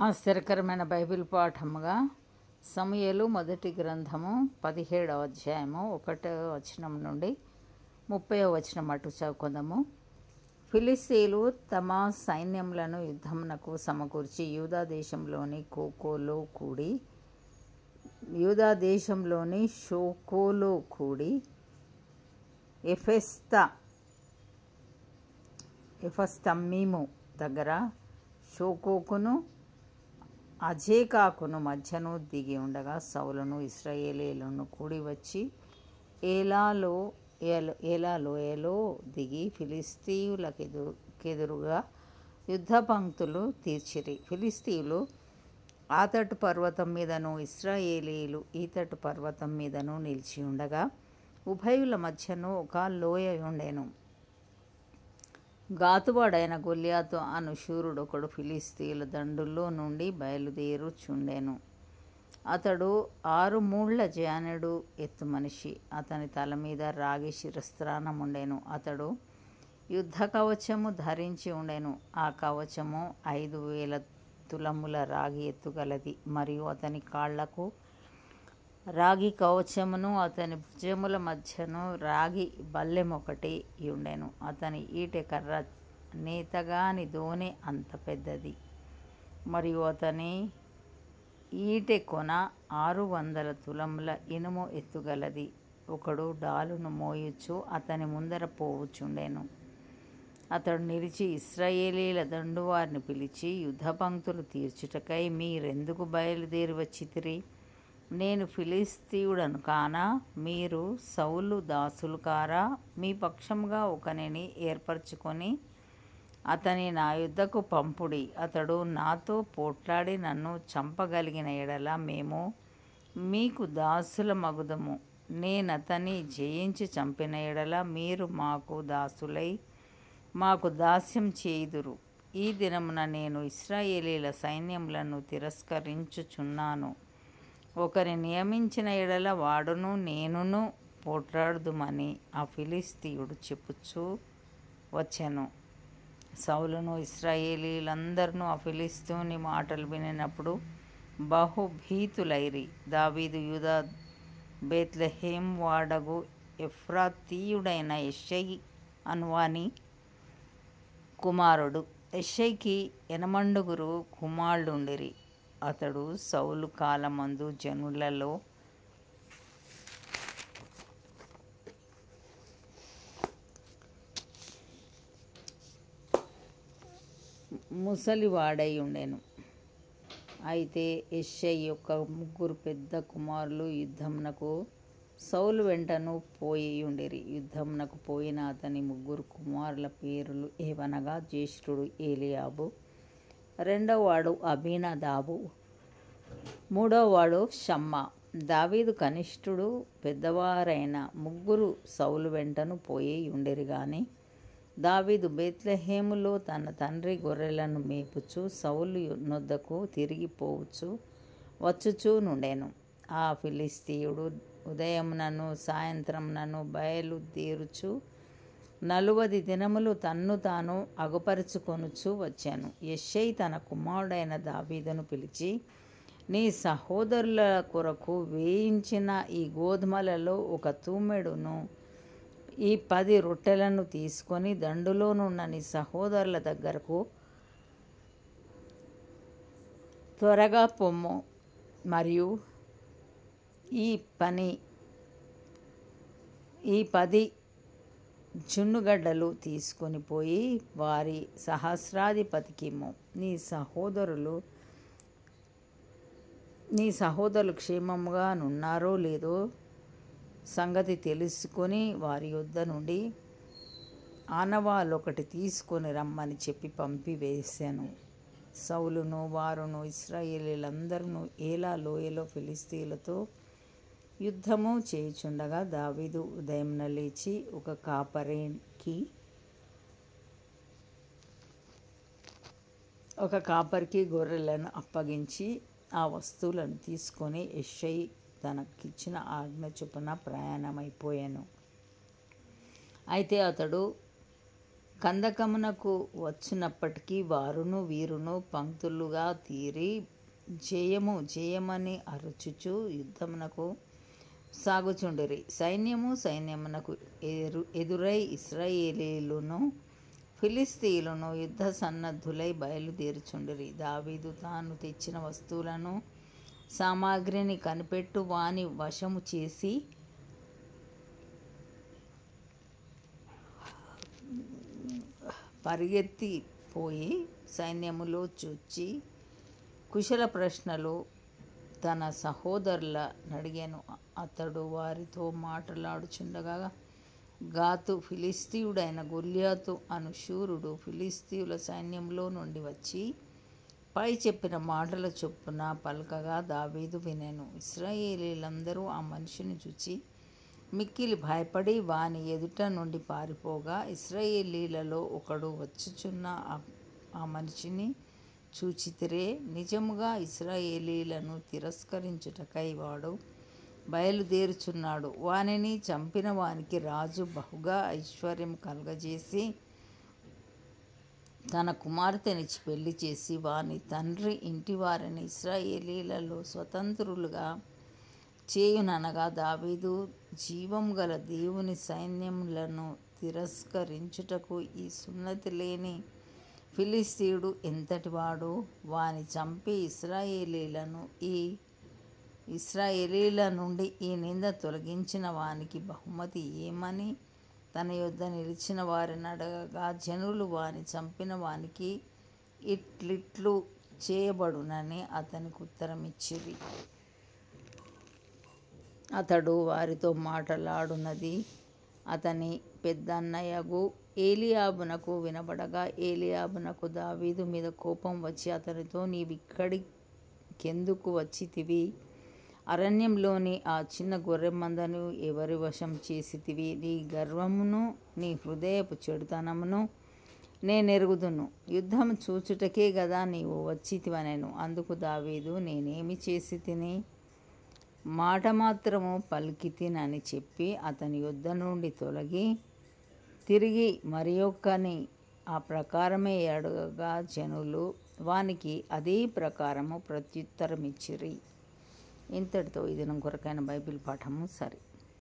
ఆశ్చర్యకరమైన బైబిల్ పాఠముగా సమూయేలు మొదటి గ్రంథము 17వ అధ్యాయము 1వ వచనం నుండి 30వ వచనం అటు చదువుకుందాము. ఫిలిస్తీయులు తమ సైన్యములను యుద్ధమునకు సమకూర్చి యూదా దేశంలోని షోకోలో కూడి ఎఫెస్తమ్మీము దగ్గర షోకోకును అజేకాకును మధ్యను దిగి ఉండగా సౌలును ఇశ్రాయేలీయులను కూడి వచ్చి ఏలా లోయలో దిగి ఫిలిస్తీయులకెదురుగా యుద్ధ పంక్తులు తీర్చిరి. ఫిలిస్తీయులు ఆ తట్టు పర్వతం మీదను ఇశ్రాయేలీయులు ఈ తట్టు పర్వతం మీదను నిలిచి ఉండగా ఉభయుల మధ్యను ఒక లోయ ఉండెను. గాతువాడైన గొల్యాతు అను శూరుడొకడు ఫిలిస్తీయుల దండుల్లో నుండి బయలుదేరుచుండెను. అతడు 6 మూళ్ల జానెడు ఎత్తు మనిషి. అతని తల మీద రాగి శిరస్త్రాణముండెను. అతడు యుద్ధ కవచము ధరించి ఉండెను. ఆ కవచము 5,000 తులముల రాగి ఎత్తుగలది. మరియు అతని కాళ్లకు రాగి కవచమును అతని భుజముల మధ్యను రాగి బల్లెమొకటి ఉండెను. అతని ఈటె కర్ర నేతగాని దోనె అంత పెద్దది. మరియు అతని ఈటె కొన 600 తులముల ఇనుము ఎత్తుగలది. ఒకడు డాలును మోయుచు అతని ముందర పోవుచుండెను. అతడు నిలిచి ఇశ్రాయేలీయుల దండువారిని పిలిచి, యుద్ధ పంక్తులు తీర్చుటకై మీరెందుకు బయలుదేరి వచ్చితిరి? నేను ఫిలిస్తీయుడను కానా? మీరు సౌలు దాసులు కారా? మీ పక్షముగా ఒకనిని ఏర్పరచుకొని అతని నా యుద్ధకు పంపుడి. అతడు నాతో పోట్లాడి నన్ను చంపగలిగిన ఎడల మేము మీకు దాసుల మగుదము. నేనతని జయించి చంపిన ఎడల మీరు మాకు దాసులై మాకు దాస్యం చేయుదురు. ఈ దినమున నేను ఇశ్రాయేలీయుల సైన్యములను తిరస్కరించుచున్నాను. ఒకరిని నియమించిన ఎడల వాడును నేనును పోట్లాడుదుమని ఆ ఫిలిస్తీయుడు చెప్పుచూ వచ్చెను. సౌలును ఇశ్రాయేలీయులందరూ ఆ ఫిలిస్తీయుని మాటలు వినినప్పుడు బహుభీతులైరి. దావీదు యూదా బేత్లెహేము వాడగు ఎఫ్రాతీయుడైన యెష్షయి అనువాని కుమారుడు. యెష్షయికి 8 కుమారులుండిరి. అతడు సౌలు కాలమందు జనులలో ముసలివాడై ఉండెను. అయితే యెష్షయి యొక్క 3 పెద్ద కుమారులు యుద్ధమునకు సౌలు వెంటను పోయియుండిరి. యుద్ధమునకు పోయిన అతని 3 కుమారుల పేరులు ఏవనగా, జ్యేష్ఠుడు ఏలీయాబు, రెండవవాడు అబీనదాబు, మూడవవాడు షమ్మా. దావీదు కనిష్ఠుడు. పెద్దవారైన 3 సౌలు వెంటను పోయి ఉండేరు గాని దావీదు బేత్లెహేములో తన తండ్రి గొర్రెలను మేపుచు సౌలు నొద్దకు తిరిగి వచ్చుచూ నుండెను. ఆ ఫిలిస్తీయుడు ఉదయమునను సాయంత్రమునను బయలుదేరుచు 40 దినములు తన్ను తాను అగుపరుచుకొనుచు వచ్చాను. యెష్షయి తన కుమారుడైన దావీదును పిలిచి, నీ సహోదరుల కొరకు వేయించిన ఈ గోధుమలలో 1 తూమెడును ఈ 10 రొట్టెలను తీసుకొని దండులోనున్న నీ సహోదరుల దగ్గరకు త్వరగా పొమ్ము. మరియు ఈ 10 జున్నుగడ్డలు తీసుకొని పోయి వారి సహస్రాధిపతికిమ్ము. నీ సహోదరులు క్షేమముగా నున్నారో లేదో సంగతి తెలుసుకొని వారి యొద్ద నుండి ఆనవాలొకటి తీసుకొని రమ్మని చెప్పి పంపివేశాను. సౌలును వారును ఇశ్రాయేలీయులందరూ ఏలా లోయలో ఫిలిస్తీయులతో యుద్ధము చేయుచుండగా దావీదు ఉదయమున లేచి ఒక కాపరికి గొర్రెలను అప్పగించి ఆ వస్తువులను తీసుకొని యెష్షయి తనకిచ్చిన ఆజ్ఞ చొప్పున ప్రయాణమైపోయాను. అయితే అతడు కందకమునకు వచ్చినప్పటికీ వారును వీరును పంక్తులుగా తీరి జయము జయమని అరుచుచు యుద్ధమునకు సాగుచుండిరి. సైన్యమునకు ఎదురై ఇశ్రాయేలీయులను ఫిలిష్తీయులను యుద్ధ సన్నద్ధులై బయలుదేరుచుండిరి. దావీదు తాను తెచ్చిన వస్తువులను సామాగ్రిని కనిపెట్టు వాని వశము చేసి పరిగెత్తిపోయి సైన్యములో చూచి కుశల ప్రశ్నలు తన సహోదరుల నడిగాను. అతడు వారితో మాట్లాడుచుండగా గాతు ఫిలిష్తీయుడైన గొల్యాతు అను శూరుడు ఫిలిష్తీయుల సైన్యంలో నుండి వచ్చి పై చెప్పిన మాటల చొప్పున పలకగా దావీదు వినెను. ఇశ్రాయేలీయులందరూ ఆ మనిషిని చూచి మిక్కిలి భయపడి వాని ఎదుట నుండి పారిపోగా, ఇశ్రాయేలీయులలో ఒకడు వచ్చుచున్న ఆ మనిషిని చూచితిరే, నిజముగా ఇశ్రాయేలీయులను తిరస్కరించుటకై వాడు బయలుదేరుచున్నాడు. వానిని చంపిన వానికి రాజు బహుగా ఐశ్వర్యం కలుగజేసి తన కుమార్తెనిచ్చి పెళ్లి చేసి వాని తండ్రి ఇంటి వారిని ఇశ్రాయేలీయులలో స్వతంత్రులుగా చేయుననగా, దావీదు జీవము గల దేవుని సైన్యములను తిరస్కరించుటకు ఈ సున్నతి లేని ఫిలిష్తీయుడు ఎంతటివాడు? వాని చంపి ఇశ్రాయేలీయుల నుండి ఈ నింద తొలగించిన వానికి బహుమతి ఏమని తన యొద్ద నిలిచిన వారిని అడగగా, జనులు వాని చంపిన వానికి ఇట్లిట్లు చేయబడునని అతనికి ఉత్తరమిచ్చిరి. అతడు వారితో మాట్లాడునది అతని పెద్దన్నయగు ఏలీయాబునకు వినబడగా, ఏలీయాబునకు దావీదు మీద కోపం వచ్చి అతనితో, నీవిక్కడికెందుకు వచ్చితివి? అరణ్యంలోని ఆ చిన్న గొర్రె మందను ఎవరి వశం చేసితివి? నీ గర్వమును నీ హృదయపు చెడుతనమును నేనెరుగుదును. యుద్ధము చూచుటకే గదా నీవు వచ్చితివనెను. అందుకు దావీదు, నేనేమి చేసి తిని? మాట మాత్రము పలికితినని చెప్పి అతని యొద్ద నుండి తొలగి తిరిగి మరియొక్కని ఆ ప్రకారమే అడగగా, జనులు వానికి అదే ప్రకారము ప్రత్యుత్తరమిచ్చిరి. ఇంతటితో ఈ దినం కొరకైన బైబిల్ పాఠము సరి.